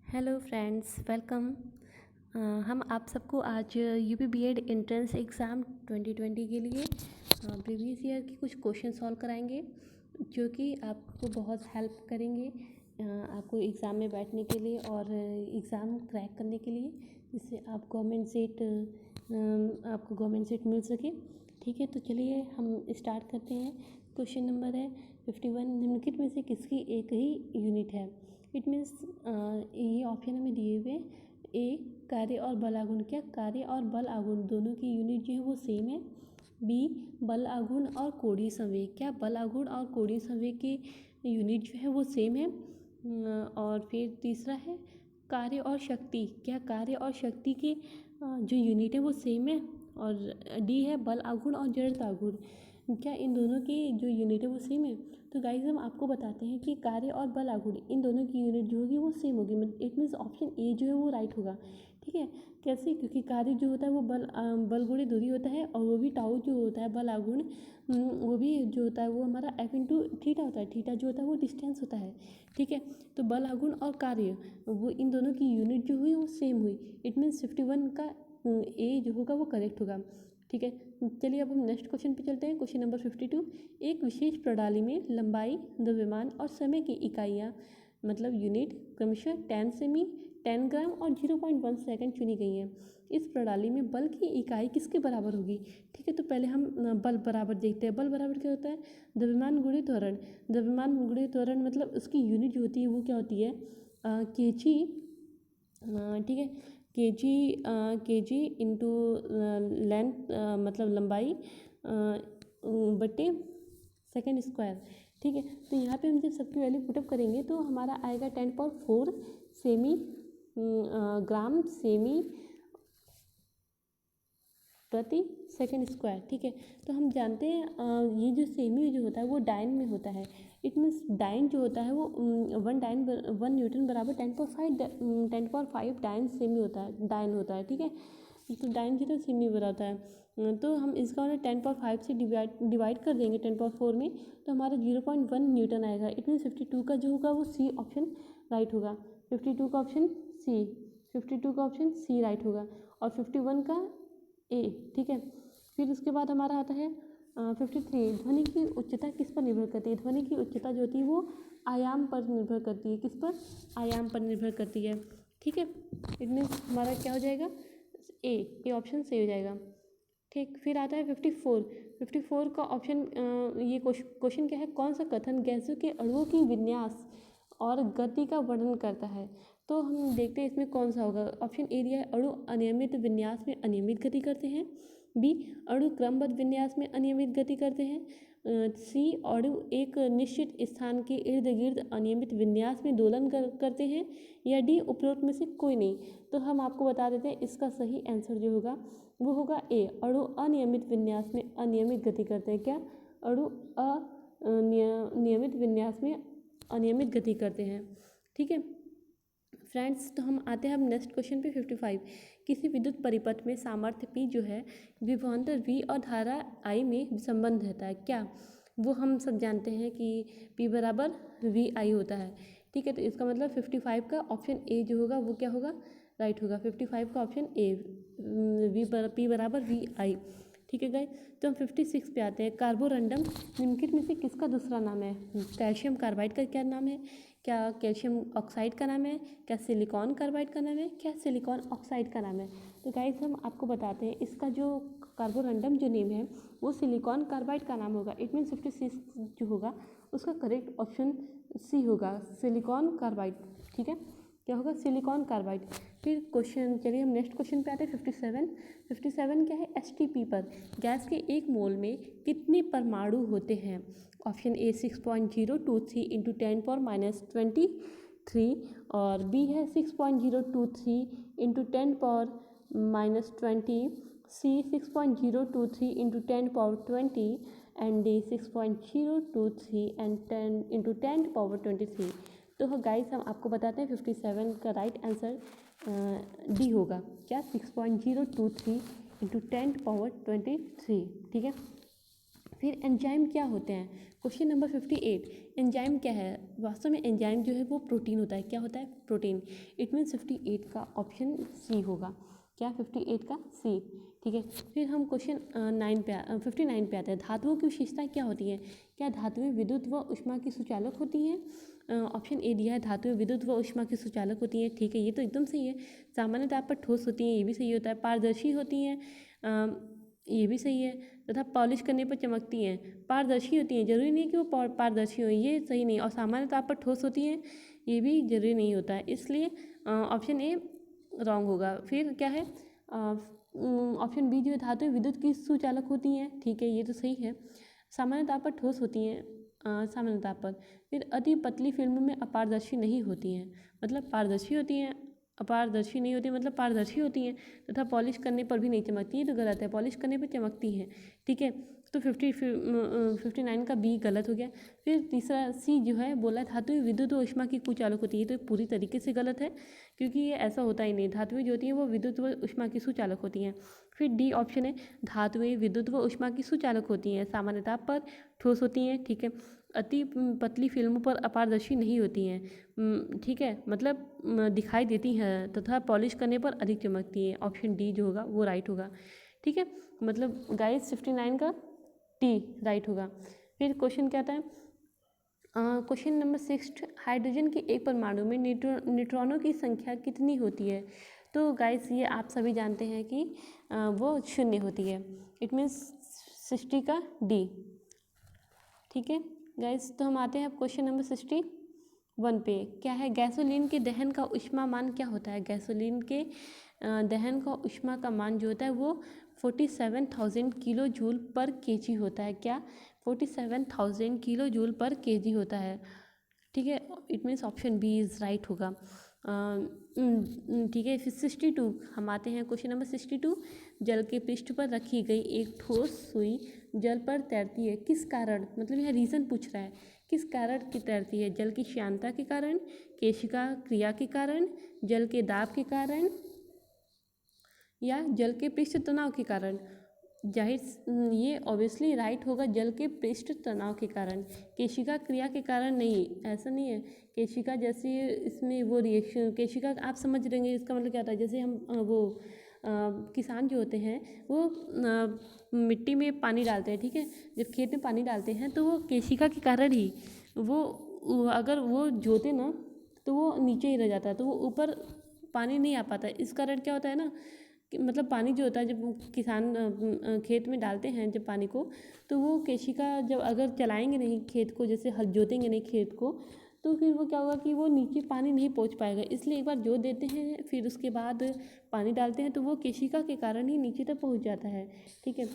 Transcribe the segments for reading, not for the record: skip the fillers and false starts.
Hello friends, welcome. हम आप सबको आज यूपी बीएड एंट्रेंस एग्ज़ाम 2020 के लिए प्रीवियस ईयर की कुछ क्वेश्चन सॉल्व कराएंगे, जो कि आपको बहुत हेल्प करेंगे आपको एग्ज़ाम में बैठने के लिए और एग्ज़ाम क्रैक करने के लिए, जिससे आप आपको गवर्नमेंट सीट मिल सके। ठीक है, तो चलिए हम स्टार्ट करते हैं। क्वेश्चन नंबर है 51। निम्नलिखित में से किसकी एक ही यूनिट है? इट मीन्स ये ऑप्शन हमें दिए हुए हैं। ए, कार्य और बल आघूर्ण। क्या कार्य और बल आघूर्ण दोनों की यूनिट जो है वो सेम है? बी, बल आघूर्ण और कोणीय संवेग। क्या बल आघूर्ण और कोणीय संवेग की यूनिट जो है वो सेम है? और फिर तीसरा है कार्य और शक्ति। क्या कार्य और शक्ति की जो यूनिट है वो सेम है? और डी है बल आघूर्ण और जड़त्व आघूर्ण। क्या इन दोनों की जो यूनिट है वो सेम है? तो गाइज हम आपको बताते हैं कि कार्य और बल आघूर्ण इन दोनों की यूनिट जो होगी वो सेम होगी। इट मीन्स ऑप्शन ए जो है वो राइट होगा। ठीक है, कैसे? क्योंकि कार्य जो होता है वो बल गुणे दूरी होता है, और वो भी टाउ जो होता है बल आघूर्ण वो भी जो होता है वो हमारा एफ इंटू थीटा होता है। थीटा जो होता है वो डिस्टेंस होता है। ठीक है, तो बल आघूर्ण और कार्य वो इन दोनों की यूनिट जो हुई वो सेम हुई। इट मीन्स 51 का ए जो होगा वो करेक्ट होगा। ठीक है, चलिए अब हम नेक्स्ट क्वेश्चन पे चलते हैं। Question number 52। एक विशेष प्रणाली में लंबाई, द्रव्यमान और समय की इकाइयाँ मतलब यूनिट क्रमशः 10 सेमी, 10 ग्राम और 0.1 सेकंड चुनी गई हैं। इस प्रणाली में बल की इकाई किसके बराबर होगी? ठीक है, तो पहले हम बल बराबर देखते हैं। बल बराबर क्या होता है? द्रव्यमान गुणित त्वरण। द्रव्यमान गुणित त्वरण मतलब उसकी यूनिट जो होती है वो क्या होती है? केजी। ठीक है, केजी इंटू लेंथ मतलब लंबाई बटे सेकेंड स्क्वायर। ठीक है, तो यहाँ पे हम जब सबकी वैल्यू पुटअप करेंगे तो हमारा आएगा 10⁴ सेमी ग्राम सेमी प्रति सेकेंड स्क्वायर। ठीक है, तो हम जानते हैं ये जो सेमी जो होता है वो डाइन में होता है। इट मीन्स डाइन जो होता है वो 1 न्यूटन बराबर 10⁵ डाइन सेमी होता है, डाइन होता है। ठीक है, तो डाइन जो है सेमी बराबर होता है। तो हम इसका 10⁵ से डिवाइड कर देंगे 10⁴ में, तो हमारा 0.1 न्यूटन आएगा। इट मीन्स 52 का जो होगा वो सी ऑप्शन राइट होगा। 52 का ऑप्शन सी, 52 का ऑप्शन सी राइट होगा, और 51 का ए। ठीक है, फिर उसके बाद हमारा आता है 53। ध्वनि की उच्चता किस पर निर्भर करती है? ध्वनि की उच्चता जो होती है वो आयाम पर निर्भर करती है। किस पर? आयाम पर निर्भर करती है। ठीक है, इट मीन्स हमारा क्या हो जाएगा? ए ऑप्शन सही हो जाएगा। ठीक, फिर आता है 54। 54 का ऑप्शन ये क्वेश्चन क्या है? कौन सा कथन गैसों के अणुओं की विन्यास और गति का वर्णन करता है? तो हम देखते हैं इसमें कौन सा होगा। ऑप्शन ए दिया है अणु अनियमित विन्यास में अनियमित गति करते हैं। बी, अणु क्रमबद्ध विन्यास में अनियमित गति करते हैं। सी, अणु एक निश्चित स्थान के इर्द गिर्द अनियमित विन्यास में दोलन करते हैं। या डी, उपरोक्त में से कोई नहीं। तो हम आपको बता देते हैं इसका सही आंसर जो होगा वो होगा ए, अणु अनियमित विन्यास में अनियमित गति करते हैं। क्या? अणु अनियमित विन्यास में अनियमित गति करते हैं। ठीक है फ्रेंड्स, तो हम आते हैं अब नेक्स्ट क्वेश्चन पे 55। किसी विद्युत परिपथ में सामर्थ्य P जो है विभवांतर V और धारा I में संबंध रहता है। क्या? वो हम सब जानते हैं कि P बराबर VI होता है। ठीक है, तो इसका मतलब 55 का ऑप्शन ए जो होगा वो क्या होगा? राइट होगा। 55 का ऑप्शन ए, P बराबर VI। ठीक है गाइस, तो हम 56 पे आते हैं। कार्बोरंडम निम्नलिखित में से किसका दूसरा नाम है? कैल्शियम कार्बाइड का क्या नाम है? क्या कैल्शियम ऑक्साइड का नाम है? क्या सिलिकॉन कार्बाइड का नाम है? क्या सिलिकॉन ऑक्साइड का नाम है? तो गाइस हम आपको बताते हैं इसका जो कार्बोरंडम जो नेम है वो सिलिकॉन कार्बाइड का नाम होगा। इट मीन 56 जो होगा उसका करेक्ट ऑप्शन सी होगा, सिलिकॉन कार्बाइड। ठीक है, क्या होगा? Silicon carbide. फिर क्वेश्चन, चलिए हम नेक्स्ट क्वेश्चन पे आते हैं 57। 57 क्या है? एचटीपी पर गैस के एक मोल में कितने परमाणु होते हैं? ऑप्शन ए 6.023 इंटू 10⁻⁻23, और बी है 6.023 into 10⁻⁻20, C 6.023 into 10⁻20, and D 6.023 and 10 into 10⁻23। तो गाइस हम आपको बताते हैं 57 का राइट आंसर डी होगा। क्या? 6.023 इंटू 10⁻23। ठीक है, फिर एंजाइम क्या होते हैं? क्वेश्चन नंबर 58, एंजाइम क्या है? वास्तव में एंजाइम जो है वो प्रोटीन होता है। क्या होता है? प्रोटीन। इट मीन्स 58 का ऑप्शन सी होगा। क्या? 58 का सी। ठीक है, फिर हम क्वेश्चन 59 पे आते हैं। धातुओं की विशेषताएं क्या होती हैं? क्या धातुएं विद्युत व ऊष्मा की सुचालक होती हैं? ऑप्शन ए दिया है, धातुएं विद्युत व ऊष्मा की सुचालक होती हैं। ठीक है, ये तो एकदम सही है। सामान्यतः पर ठोस होती हैं, ये भी सही होता है। पारदर्शी होती हैं, ये भी सही है। तथा पॉलिश करने पर चमकती हैं। पारदर्शी होती हैं, जरूरी नहीं है कि वो पारदर्शी हो, ये सही नहीं। और सामान्यतः पर ठोस होती हैं, ये भी जरूरी नहीं होता है। इसलिए ऑप्शन ए रॉन्ग होगा। फिर क्या है? ऑप्शन बी जो है, धातुएं विद्युत की सुचालक होती हैं। ठीक है, ये तो सही है। सामान्यतः पर ठोस होती हैं, सामान्यतः पर। फिर अति पतली फिल्म में अपारदर्शी नहीं होती हैं, मतलब पारदर्शी होती हैं, अपारदर्शी नहीं होती, मतलब पारदर्शी होती हैं। तथा पॉलिश करने पर भी नहीं चमकती, ये तो गलत है, पॉलिश करने पर चमकती हैं। ठीक है, तो 59 का बी गलत हो गया। फिर तीसरा सी जो है बोला, धातुएं विद्युत व ऊष्मा की कुचालक होती है, तो पूरी तरीके से गलत है, क्योंकि ये ऐसा होता ही नहीं। धातुएं जो होती हैं वो विद्युत व ऊष्मा की सुचालक होती हैं। फिर डी ऑप्शन है, धातुएं विद्युत व ऊष्मा की सुचालक होती हैं, सामान्यतः पर ठोस होती हैं। ठीक है, अति पतली फिल्मों पर अपारदर्शी नहीं होती हैं। ठीक है, मतलब दिखाई देती हैं, तथा पॉलिश करने पर अधिक चमकती हैं। ऑप्शन डी जो होगा वो राइट होगा। ठीक है, मतलब गाइस 59 का टी राइट होगा। फिर क्वेश्चन क्या आता है? क्वेश्चन नंबर 6, हाइड्रोजन के एक परमाणु में न्यूट्रॉनों की संख्या कितनी होती है? तो गाइस ये आप सभी जानते हैं कि वो 0 होती है। इट मीन्स 60 का डी। ठीक है गाइस, तो हम आते हैं अब क्वेश्चन नंबर 61 पे। क्या है? गैसोलीन के दहन का ऊष्मा मान क्या होता है? गैसोलीन के दहन का ऊष्मा का मान जो होता है वो 47,000 किलो जूल पर केजी होता है। क्या? 47,000 किलो जूल पर केजी होता है। ठीक है, it means option B is right होगा। ठीक है, फिर 62 हम आते हैं क्वेश्चन नंबर 62। जल के पृष्ठ पर रखी गई एक ठोस सुई जल पर तैरती है, किस कारण? मतलब यह रीज़न पूछ रहा है, किस कारण की तैरती है? जल की श्यानता के कारण, केशिका क्रिया के कारण, जल के दाब के कारण, या जल के पृष्ठ तनाव के कारण? जाहिर ये ऑब्वियसली राइट होगा, जल के पृष्ठ तनाव के कारण। केशिका क्रिया के कारण नहीं, ऐसा नहीं है। केशिका जैसे इसमें वो रिएक्शन, केशिका आप समझ रहेंगे इसका मतलब क्या होता है। जैसे हम वो किसान जो होते हैं वो मिट्टी में पानी डालते हैं। ठीक है, जब खेत में पानी डालते हैं तो वो केशिका के कारण ही वो अगर वो जोते ना तो वो नीचे ही रह जाता है, तो वो ऊपर पानी नहीं आ पाता। इस कारण क्या होता है ना कि मतलब पानी जो होता है जब किसान खेत में डालते हैं जब पानी को, तो वो केशिका जब अगर चलाएंगे नहीं खेत को, जैसे हल जोतेंगे नहीं खेत को, तो फिर वो क्या होगा कि वो नीचे पानी नहीं पहुंच पाएगा। इसलिए एक बार जोत देते हैं फिर उसके बाद पानी डालते हैं तो वो केशिका के कारण ही नीचे तक पहुंच जाता है। ठीक है,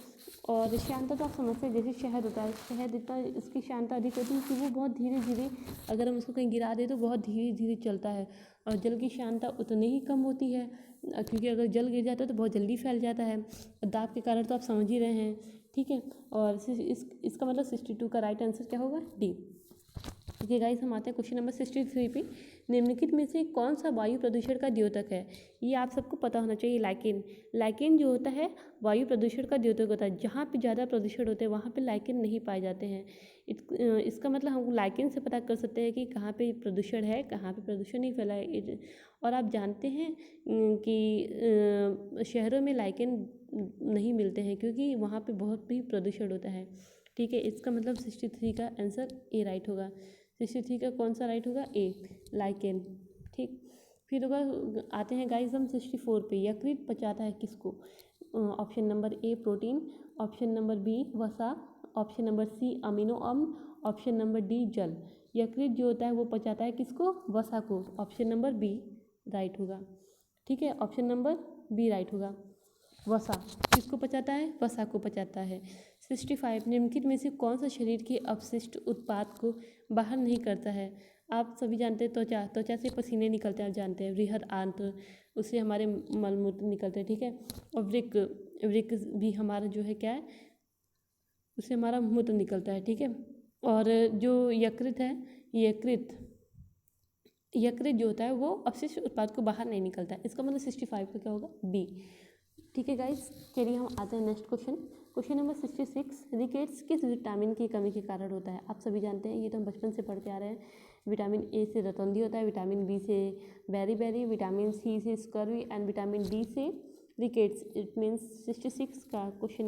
और श्यानता तो आप समझते हैं, जैसे शहद होता है, शहद इतना इसकी श्यानता अधिक होती है कि वो बहुत धीरे धीरे, अगर हम उसको कहीं गिरा दें तो बहुत धीरे धीरे चलता है। और जल की श्यानता उतनी ही कम होती है, क्योंकि अगर जल गिर जाता है तो बहुत जल्दी फैल जाता है। दाब के कारण तो आप समझ ही रहे हैं। ठीक है, और इसका मतलब 62 का राइट आंसर क्या होगा? डी। ओके गाइस, हम आते हैं क्वेश्चन नंबर 63 पे। निम्नलिखित में से कौन सा वायु प्रदूषण का द्योतक है? ये आप सबको पता होना चाहिए। लाइकेन, लाइकेन जो होता है वायु प्रदूषण का द्योतक होता है। जहाँ पे ज़्यादा प्रदूषण होते हैं वहाँ पे लाइकेन नहीं पाए जाते हैं। इसका मतलब हम लाइकेन से पता कर सकते हैं कि कहाँ पे प्रदूषण है, कहाँ पे प्रदूषण नहीं फैला है। और आप जानते हैं कि शहरों में लाइकेन नहीं मिलते हैं क्योंकि वहाँ पे बहुत भी प्रदूषण होता है। ठीक है, इसका मतलब 63 का आंसर ए राइट होगा। 63 का कौन सा राइट होगा? ए, लाइकेन। ठीक, फिर होगा आते हैं गाइस हम 64 पे। यकृत पचाता है किसको? Option number A protein, option number B वसा, ऑप्शन नंबर सी अमीनो अम्ल, ऑप्शन नंबर डी जल। यकृत जो होता है वो पचाता है किसको? वसा को। ऑप्शन नंबर बी राइट होगा। ठीक है, ऑप्शन नंबर बी राइट होगा। वसा किसको पचाता है? वसा को पचाता है। 65 निम्नलिखित में से कौन सा शरीर के अपशिष्ट उत्पाद को बाहर नहीं करता है? आप सभी जानते हैं त्वचा, त्वचा से पसीने निकलते हैं, आप जानते हैं। बृहद आंत्र, उससे हमारे मलमूत्र निकलते हैं। ठीक है, और वृक्क, वृक्क भी हमारा जो है क्या है, उससे हमारा मूत्र निकलता है। ठीक है, और जो यकृत है, यकृत जो होता है वो अपशिष्ट उत्पाद को बाहर नहीं निकलता है। इसका मतलब 65 का क्या होगा? बी। ठीक है गाइस, चलिए हम आते हैं next question. Question number 66, rickets किस विटामिन की कमी के कारण होता है? आप सभी जानते हैं, ये तो हम बचपन से पढ़ते आ रहे हैं। विटामिन ए से रतौंधी होता है, विटामिन बी से बेरी, विटामिन सी से स्कर्वी एंड विटामिन डी से रिकेट्स। इट मीन्स 66 का क्वेश्चन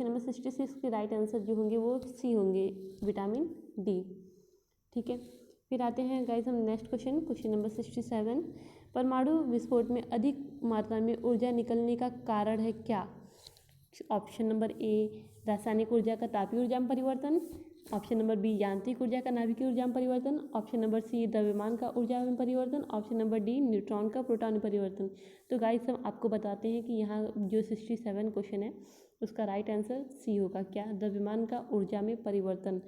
नंबर 66 के राइट आंसर जो होंगे वो सी होंगे, विटामिन डी। ठीक है, फिर आते हैं गाइस हम नेक्स्ट क्वेश्चन नंबर 67, परमाणु विस्फोट में अधिक मात्रा में ऊर्जा निकलने का कारण है क्या? ऑप्शन नंबर ए, रासायनिक ऊर्जा का तापीय ऊर्जा में परिवर्तन। ऑप्शन नंबर बी, यांत्रिक ऊर्जा का नाभिकीय ऊर्जा में परिवर्तन। ऑप्शन नंबर सी, द्रव्यमान का ऊर्जा में परिवर्तन। ऑप्शन नंबर डी, न्यूट्रॉन का प्रोटॉन में परिवर्तन। तो गाइस हम आपको बताते हैं कि यहाँ जो 67 क्वेश्चन है उसका राइट आंसर सी होगा। क्या? द्रव्यमान का ऊर्जा में परिवर्तन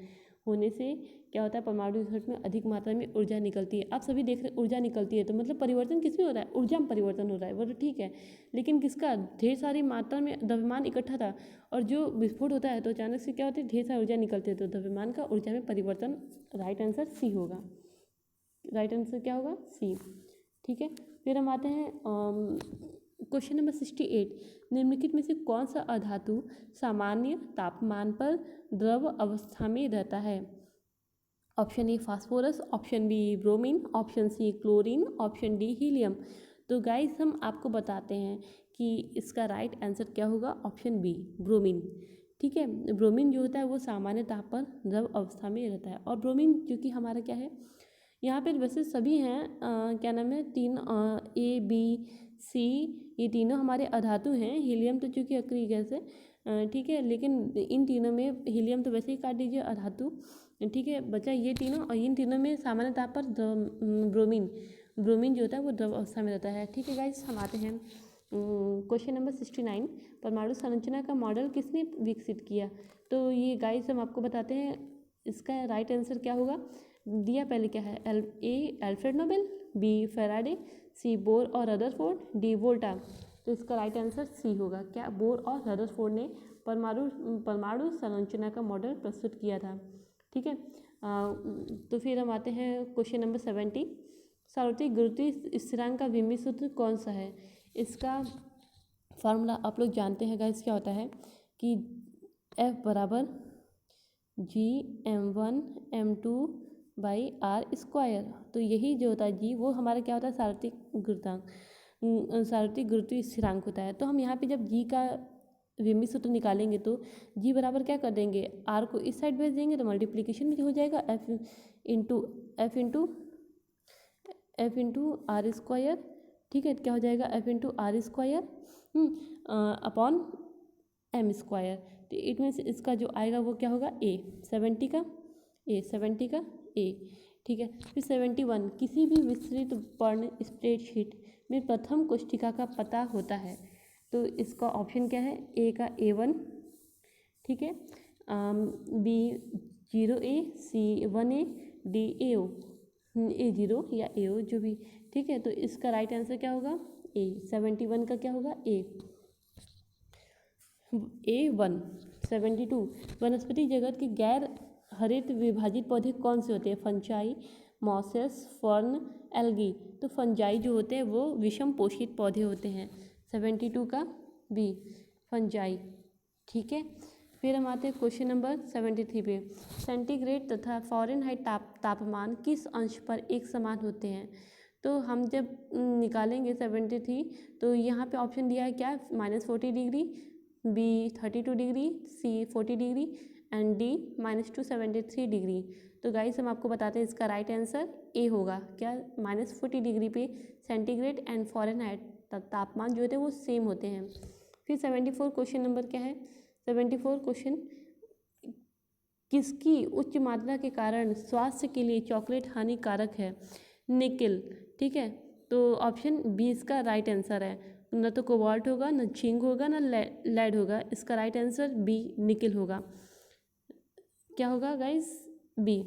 होने से क्या होता है, परमाणु विस्फोट में अधिक मात्रा में ऊर्जा निकलती है। आप सभी देख रहे ऊर्जा निकलती है, तो मतलब परिवर्तन किस में हो रहा है? ऊर्जा में परिवर्तन हो रहा है, वो तो ठीक है, लेकिन किसका? ढेर सारी मात्रा में द्रव्यमान इकट्ठा था और जो विस्फोट होता है तो अचानक से क्या होता है, ढेर सारी ऊर्जा निकलती है, तो द्रव्यमान का ऊर्जा में परिवर्तन। राइट आंसर सी होगा। राइट आंसर क्या होगा? सी। ठीक है, फिर हम आते हैं क्वेश्चन नंबर 68, निम्नलिखित में से कौन सा अधातु सामान्य तापमान पर द्रव अवस्था में रहता है? Option A phosphorus, option B bromine, option C chlorine, option D helium. तो गाइस हम आपको बताते हैं कि इसका राइट आंसर क्या होगा, ऑप्शन बी ब्रोमीन। ठीक है, ब्रोमीन जो होता है वो सामान्य ताप पर द्रव अवस्था में रहता है। और ब्रोमीन जो कि हमारा क्या है, यहाँ पे वैसे सभी हैं क्या नाम है, तीन ए बी सी, ये तीनों हमारे अधातु हैं। हीलियम तो चूँकि अक्रिय गैस है, ठीक है, लेकिन इन तीनों में हीलियम तो वैसे ही काट दीजिए अधातु। ठीक है, बचा ये तीनों, और इन तीनों में सामान्य ताप पर ब्रोमीन जो होता है वो द्रव अवस्था में रहता है। ठीक है गाइस, हम आते हैं क्वेश्चन नंबर 69, परमाणु संरचना का मॉडल किसने विकसित किया? तो ये गाइस हम आपको बताते हैं, इसका राइट आंसर क्या होगा। दिया पहले क्या है, ए अल्फ्रेड नोबेल, बी फैराडे, सी बोर और रदरफोर्ड, डी वोल्टा। तो इसका राइट आंसर सी होगा। क्या? बोर और रदरफोर्ड ने परमाणु संरचना का मॉडल प्रस्तुत किया था। ठीक है, तो फिर हम आते हैं क्वेश्चन नंबर 70, सार्वत्रिक गुरुत्वीय स्थिरांक का विमीय सूत्र कौन सा है? इसका फार्मूला आप लोग जानते हैं गाइस, क्या होता है कि F बराबर G m1m2 by are square. तो यही जो होता है जी, वो हमारा क्या होता है, सार्वत्रिक गुरुत्वीय स्थिरांक होता है। तो हम यहाँ पे जब जी का विमीय सूत्र निकालेंगे तो जी बराबर क्या कर देंगे, आर को इस साइड भेज देंगे तो मल्टीप्लिकेशन में हो जाएगा एफ इंटू आर स्क्वायर। ठीक है, क्या हो जाएगा, F into R square upon M square. तो इट मीन्स इसका जो आएगा वो क्या होगा, ए 70 का ए। ठीक है, फिर 71, किसी भी विस्तृत वर्ण स्प्रेडशीट में प्रथम कोष्ठिका का पता होता है। तो इसका ऑप्शन क्या है, ए का A1, ठीक है, बी 0A, सी 1A, डी A0 या AO जो भी। ठीक है, तो इसका राइट आंसर क्या होगा, ए। 71 का क्या होगा, A1। 72, वनस्पति जगत के गैर हरित विभाजित पौधे कौन से होते हैं? Fungi, mosses, fern, algae. तो फंजाई जो होते हैं वो विषम पोषित पौधे होते हैं। 72 का बी फंजाई। ठीक है, फिर हम आते हैं क्वेश्चन नंबर 73 पे, सेंटीग्रेड तथा फ़ारेनहाइट तापमान किस अंश पर एक समान होते हैं? तो हम जब निकालेंगे 73, तो यहाँ पे ऑप्शन दिया है क्या, -40 degree, B 32 degree, C 40 degree and D -273 degree. तो गाइस हम आपको बताते हैं इसका राइट आंसर ए होगा। क्या? -40 डिग्री पे सेंटीग्रेड एंड फ़ारेनहाइट तापमान जो होते हैं वो सेम होते हैं। फिर 74 क्वेश्चन नंबर क्या है, 74 क्वेश्चन, किसकी उच्च मात्रा के कारण स्वास्थ्य के लिए चॉकलेट हानिकारक है? निकेल। ठीक है, तो ऑप्शन बी इसका राइट आंसर है। न तो कोबाल्ट होगा, न जिंक होगा, न लेड होगा। इसका राइट आंसर बी निकेल होगा। क्या होगा गाइस, बी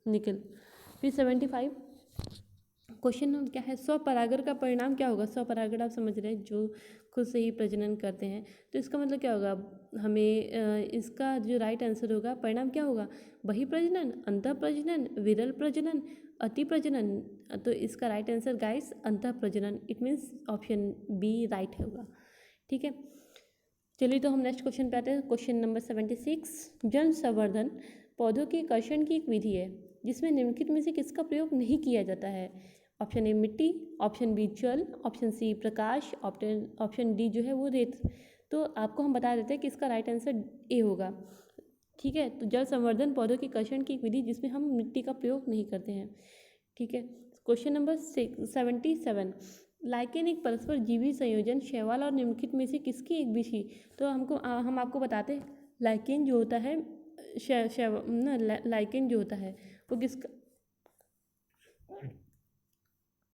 निकेल। फिर 75 क्वेश्चन क्या है, स्वपरागण का परिणाम क्या होगा? स्वपरागण आप समझ रहे हैं, जो खुद से ही प्रजनन करते हैं। तो इसका मतलब क्या होगा, हमें इसका जो राइट आंसर होगा, परिणाम क्या होगा, बहिप्रजनन, अंतःप्रजनन, विरल प्रजनन, अति प्रजनन। तो इसका राइट आंसर गाइस अंतः प्रजनन, it means option B right होगा। ठीक है, चलिए तो हम नेक्स्ट क्वेश्चन पे आते हैं। क्वेश्चन नंबर 76, जन संवर्धन पौधों के कर्षण की एक विधि है जिसमें निम्नलिखित में से किसका प्रयोग नहीं किया जाता है? ऑप्शन ए मिट्टी, ऑप्शन बी जल, ऑप्शन सी प्रकाश, ऑप्शन डी जो है वो रेत। तो आपको हम बता देते हैं कि इसका राइट आंसर ए होगा। ठीक है, तो जल संवर्धन पौधों के कर्षण की एक विधि जिसमें हम मिट्टी का प्रयोग नहीं करते हैं। ठीक है, क्वेश्चन नंबर 77, लाइकेन एक परस्पर जीवी संयोजन शैवाल और निम्नलिखित में से किसकी एक विधि? तो हम आपको बताते हैं लाइकेन जो होता है लाइकेन जो होता है वो किसका